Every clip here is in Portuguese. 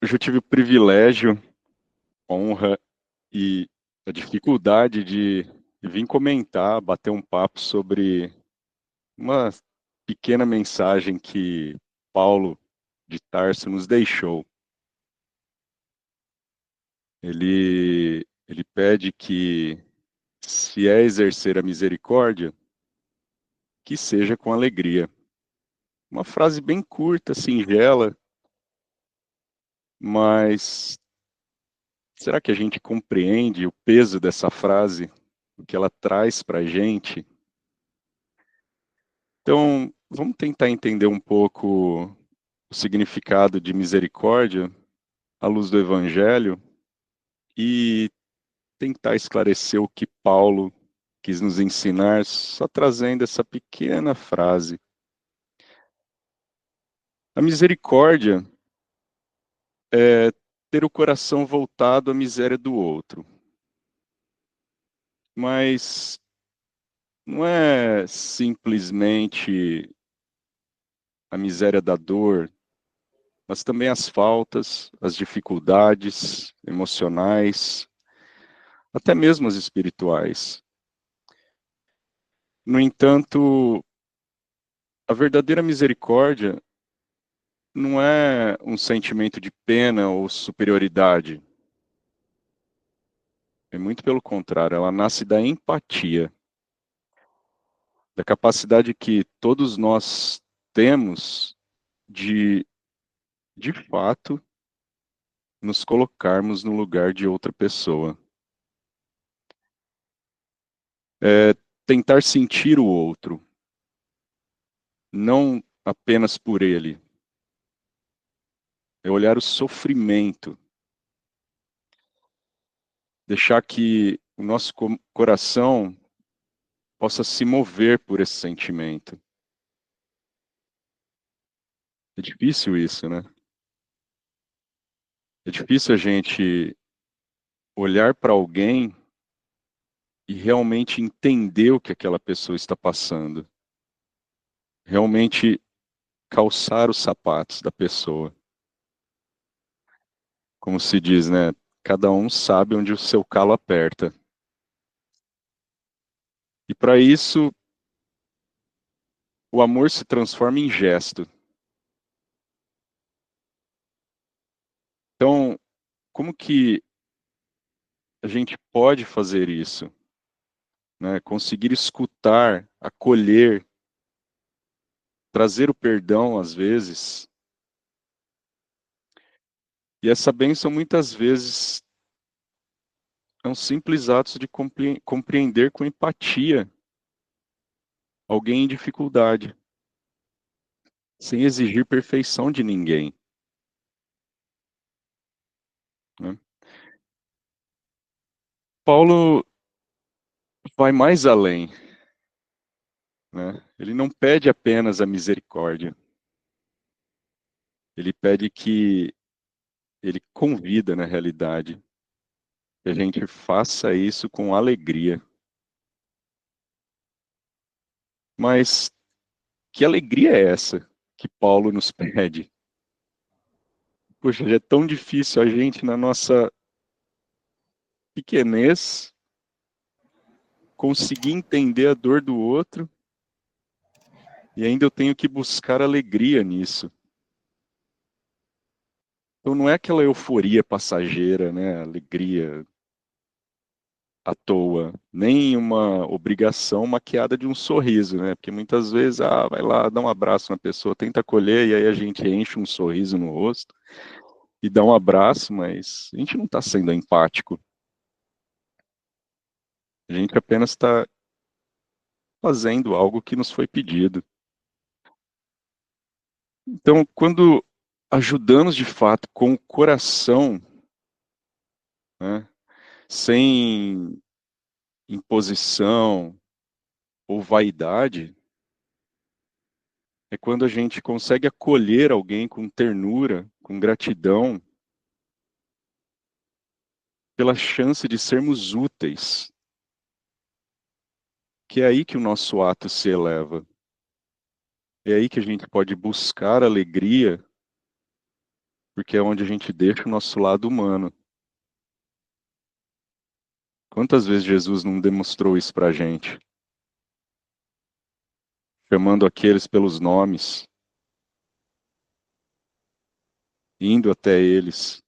Eu já tive o privilégio, a honra e a dificuldade de vir comentar, bater um papo sobre uma pequena mensagem que Paulo de Tarso nos deixou. Ele pede que, se é exercer a misericórdia, que seja com alegria. Uma frase bem curta, singela, mas será que a gente compreende o peso dessa frase, o que ela traz para a gente? Então, vamos tentar entender um pouco o significado de misericórdia à luz do Evangelho e tentar esclarecer o que Paulo quis nos ensinar, só trazendo essa pequena frase. A misericórdia é ter o coração voltado à miséria do outro, mas não é simplesmente a miséria da dor, mas também as faltas, as dificuldades emocionais, até mesmo as espirituais. No entanto, a verdadeira misericórdia não é um sentimento de pena ou superioridade. É muito pelo contrário, ela nasce da empatia, da capacidade que todos nós temos de fato, nos colocarmos no lugar de outra pessoa. É tentar sentir o outro, não apenas por ele. É olhar o sofrimento, deixar que o nosso coração possa se mover por esse sentimento. É difícil isso, né? É difícil a gente olhar para alguém e realmente entender o que aquela pessoa está passando. Realmente calçar os sapatos da pessoa. Como se diz, né? Cada um sabe onde o seu calo aperta. E para isso, o amor se transforma em gesto. Então, como que a gente pode fazer isso? Né? Conseguir escutar, acolher, trazer o perdão às vezes. E essa bênção muitas vezes é um simples ato de compreender com empatia alguém em dificuldade, sem exigir perfeição de ninguém. Né? Paulo vai mais além. Né? Ele não pede apenas a misericórdia, ele pede que ele convida, na realidade, que a gente faça isso com alegria. Mas que alegria é essa que Paulo nos pede? Poxa, é tão difícil a gente, na nossa pequenez, conseguir entender a dor do outro e ainda eu tenho que buscar alegria nisso. Então não é aquela euforia passageira, né? Alegria à toa, nem uma obrigação maquiada de um sorriso, né? Porque muitas vezes, vai lá, dá um abraço na pessoa, tenta acolher, e aí a gente enche um sorriso no rosto e dá um abraço, mas a gente não está sendo empático. A gente apenas está fazendo algo que nos foi pedido. Então, quando ajudamos de fato com o coração, né, sem imposição ou vaidade, é quando a gente consegue acolher alguém com ternura, com gratidão, pela chance de sermos úteis, que é aí que o nosso ato se eleva. É aí que a gente pode buscar alegria porque é onde a gente deixa o nosso lado humano. Quantas vezes Jesus não demonstrou isso pra gente? Chamando aqueles pelos nomes, indo até eles.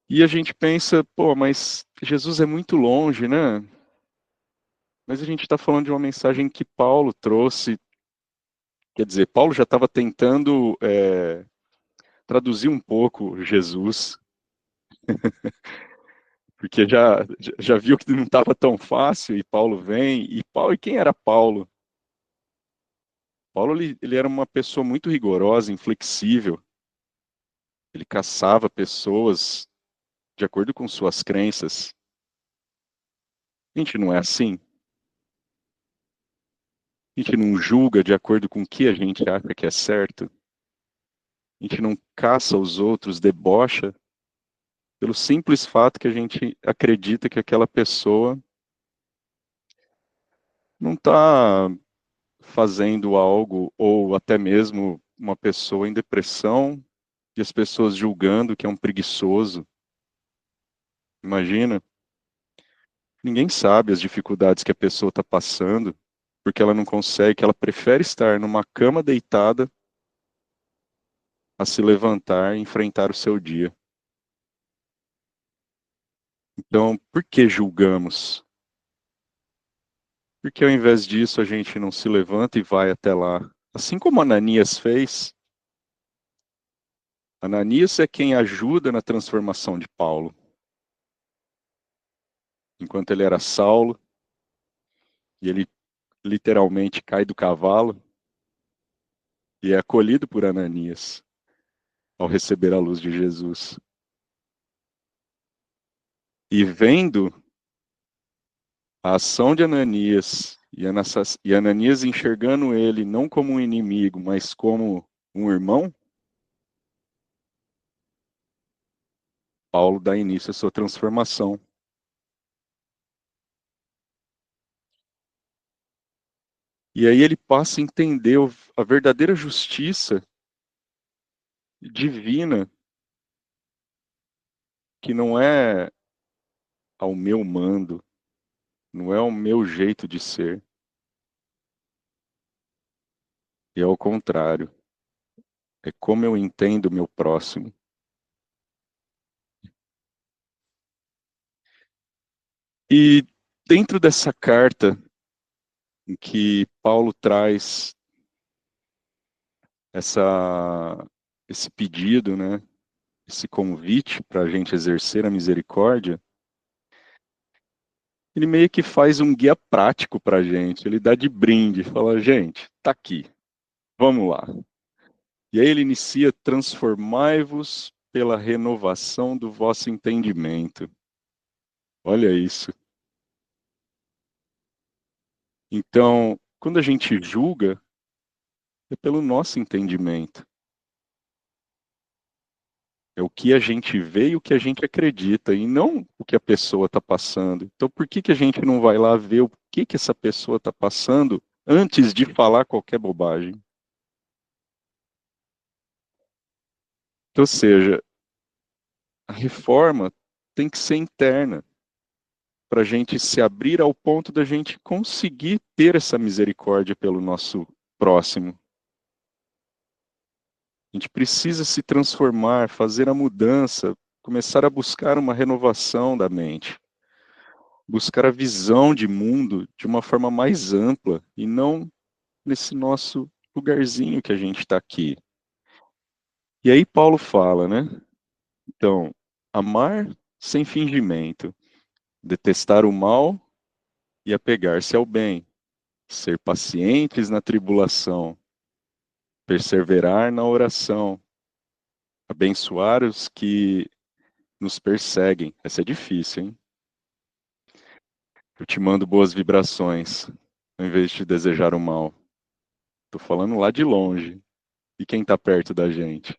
E a gente pensa, pô, mas Jesus é muito longe, né? Mas a gente está falando de uma mensagem que Paulo trouxe. Quer dizer, Paulo já estava tentando traduzir um pouco Jesus, porque já viu que não estava tão fácil, e Paulo vem. E quem era Paulo? Paulo ele era uma pessoa muito rigorosa, inflexível. Ele caçava pessoas de acordo com suas crenças. A gente não é assim. A gente não julga de acordo com o que a gente acha que é certo. A gente não caça os outros, debocha, pelo simples fato que a gente acredita que aquela pessoa não está fazendo algo, ou até mesmo uma pessoa em depressão, e as pessoas julgando que é um preguiçoso. Imagina, ninguém sabe as dificuldades que a pessoa está passando, porque ela não consegue, que ela prefere estar numa cama deitada a se levantar e enfrentar o seu dia. Então, por que julgamos? Porque ao invés disso a gente não se levanta e vai até lá. Assim como Ananias fez, Ananias é quem ajuda na transformação de Paulo. Enquanto ele era Saulo, e ele literalmente cai do cavalo e é acolhido por Ananias ao receber a luz de Jesus. E vendo a ação de Ananias e Ananias enxergando ele não como um inimigo, mas como um irmão, Paulo dá início à sua transformação. E aí ele passa a entender a verdadeira justiça divina, que não é ao meu mando, não é ao meu jeito de ser, e ao contrário, é como eu entendo o meu próximo. E dentro dessa carta em que Paulo traz essa, esse pedido, né, esse convite para a gente exercer a misericórdia, ele meio que faz um guia prático para a gente. Ele dá de brinde, fala, gente, tá aqui, vamos lá. E aí ele inicia: transformai-vos pela renovação do vosso entendimento. Olha isso. Então, quando a gente julga, é pelo nosso entendimento. É o que a gente vê e o que a gente acredita, e não o que a pessoa está passando. Então, por que a gente não vai lá ver o que essa pessoa está passando antes de falar qualquer bobagem? Então, ou seja, a reforma tem que ser interna, para a gente se abrir ao ponto da gente conseguir ter essa misericórdia pelo nosso próximo. A gente precisa se transformar, fazer a mudança, começar a buscar uma renovação da mente, buscar a visão de mundo de uma forma mais ampla e não nesse nosso lugarzinho que a gente está aqui. E aí Paulo fala, né? Então, amar sem fingimento, detestar o mal e apegar-se ao bem, ser pacientes na tribulação, perseverar na oração, abençoar os que nos perseguem. Essa é difícil, hein? Eu te mando boas vibrações, ao invés de te desejar o mal. Tô falando lá de longe. E quem tá perto da gente?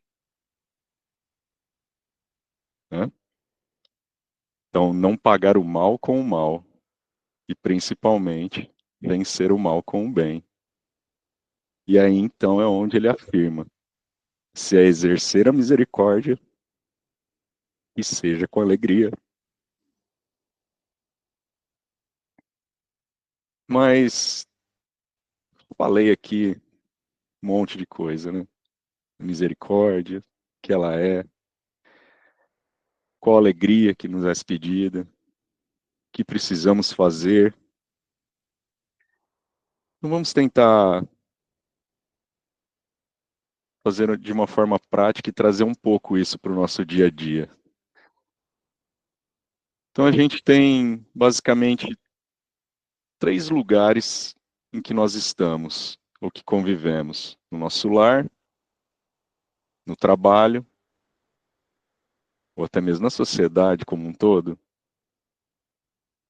Né? Então, não pagar o mal com o mal. E, principalmente, vencer o mal com o bem. E aí, então, é onde ele afirma. Se é exercer a misericórdia, que seja com alegria. Mas falei aqui um monte de coisa, né? Misericórdia, que ela é, qual alegria que nos é pedida, o que precisamos fazer. Então vamos tentar fazer de uma forma prática e trazer um pouco isso para o nosso dia a dia. Então a gente tem basicamente três lugares em que nós estamos, ou que convivemos: no nosso lar, no trabalho, ou até mesmo na sociedade como um todo.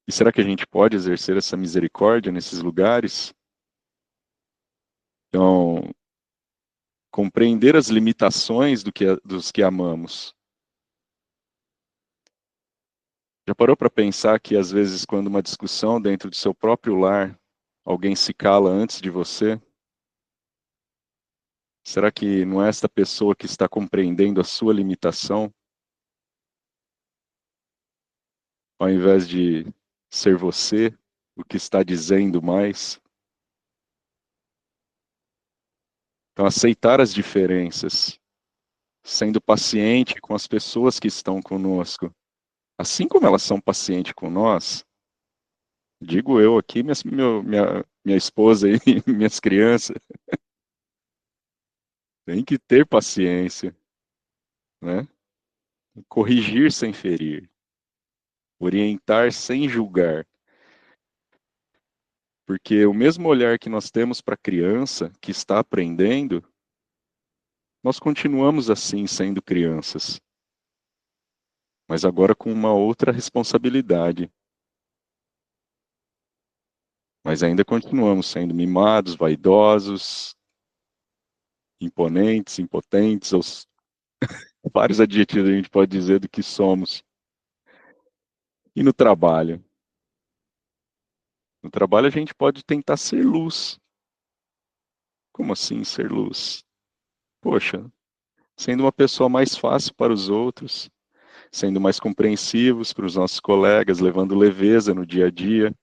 E será que a gente pode exercer essa misericórdia nesses lugares? Então, compreender as limitações dos que amamos. Já parou para pensar que, às vezes, quando uma discussão dentro do seu próprio lar, alguém se cala antes de você? Será que não é esta pessoa que está compreendendo a sua limitação, ao invés de ser você o que está dizendo mais? Então, aceitar as diferenças, sendo paciente com as pessoas que estão conosco, assim como elas são pacientes com nós. Digo eu aqui, minha esposa e minhas crianças, tem que ter paciência, né? Corrigir sem ferir, orientar sem julgar. Porque o mesmo olhar que nós temos para a criança que está aprendendo, nós continuamos assim sendo crianças, mas agora com uma outra responsabilidade. Mas ainda continuamos sendo mimados, vaidosos, imponentes, impotentes, os vários adjetivos a gente pode dizer do que somos. E no trabalho? No trabalho a gente pode tentar ser luz. Como assim ser luz? Poxa, sendo uma pessoa mais fácil para os outros, sendo mais compreensivos para os nossos colegas, levando leveza no dia a dia,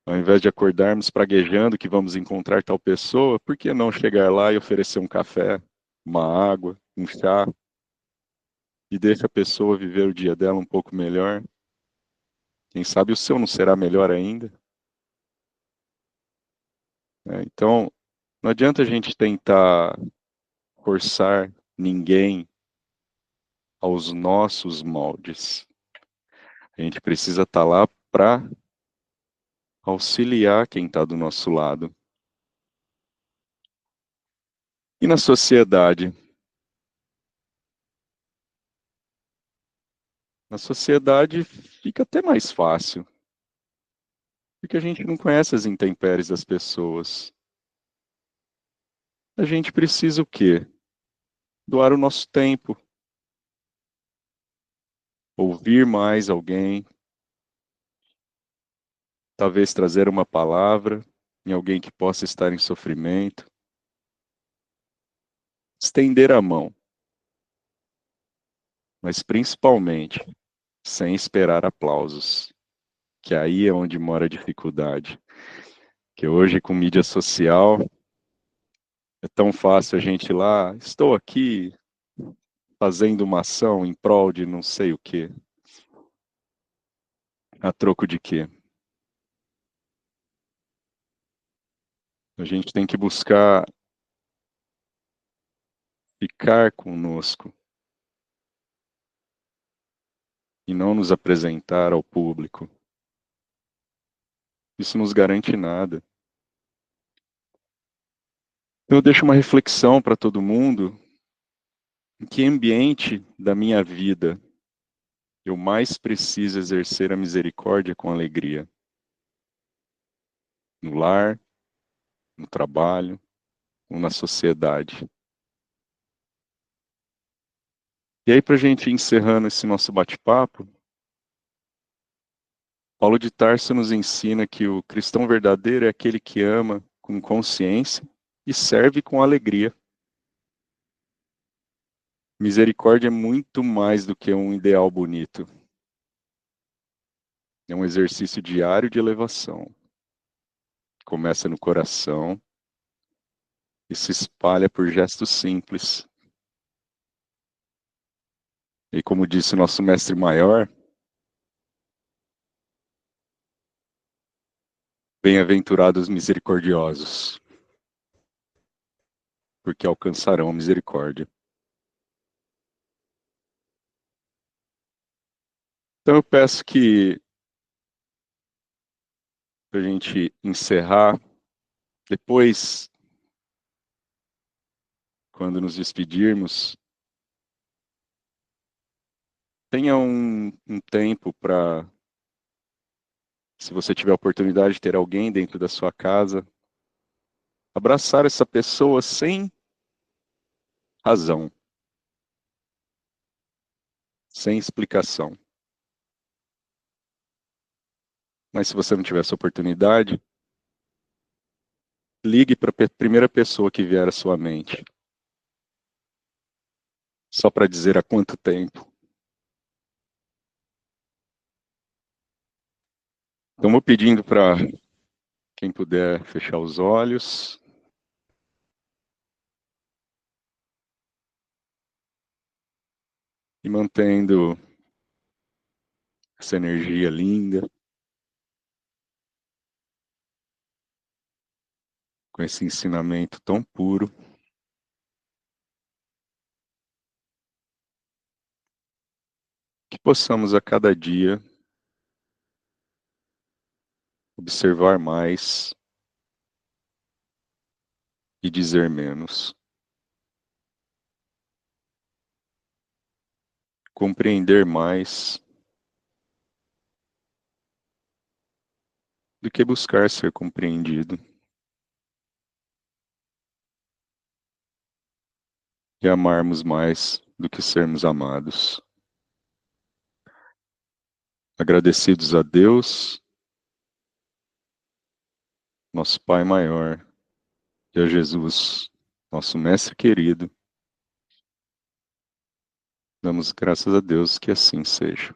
ao invés de acordarmos praguejando que vamos encontrar tal pessoa, por que não chegar lá e oferecer um café, uma água, um chá, e deixa a pessoa viver o dia dela um pouco melhor? Quem sabe o seu não será melhor ainda? Né? Então, não adianta a gente tentar forçar ninguém aos nossos moldes. A gente precisa estar lá para auxiliar quem está do nosso lado. E na sociedade? Na sociedade fica até mais fácil, porque a gente não conhece as intempéries das pessoas. A gente precisa o quê? Doar o nosso tempo, ouvir mais alguém, talvez trazer uma palavra em alguém que possa estar em sofrimento, estender a mão, mas principalmente sem esperar aplausos, que aí é onde mora a dificuldade. Que hoje com mídia social é tão fácil a gente ir lá, estou aqui fazendo uma ação em prol de não sei o quê. A troco de quê? A gente tem que buscar ficar conosco e não nos apresentar ao público. Isso nos garante nada. Então, eu deixo uma reflexão para todo mundo: em que ambiente da minha vida eu mais preciso exercer a misericórdia com alegria? No lar, no trabalho ou na sociedade? E aí, para a gente ir encerrando esse nosso bate-papo, Paulo de Tarso nos ensina que o cristão verdadeiro é aquele que ama com consciência e serve com alegria. Misericórdia é muito mais do que um ideal bonito. É um exercício diário de elevação. Começa no coração e se espalha por gestos simples. E como disse nosso mestre maior, bem-aventurados misericordiosos, porque alcançarão a misericórdia. Então eu peço que, para a gente encerrar, depois, quando nos despedirmos, tenha um tempo para, se você tiver a oportunidade de ter alguém dentro da sua casa, abraçar essa pessoa sem razão, sem explicação. Mas se você não tiver essa oportunidade, ligue para a primeira pessoa que vier à sua mente, só para dizer há quanto tempo. Então vou pedindo para quem puder fechar os olhos e mantendo essa energia linda, com esse ensinamento tão puro, que possamos a cada dia observar mais e dizer menos. Compreender mais do que buscar ser compreendido. E amarmos mais do que sermos amados. Agradecidos a Deus, nosso Pai maior, e a Jesus, nosso Mestre querido, damos graças a Deus que assim seja.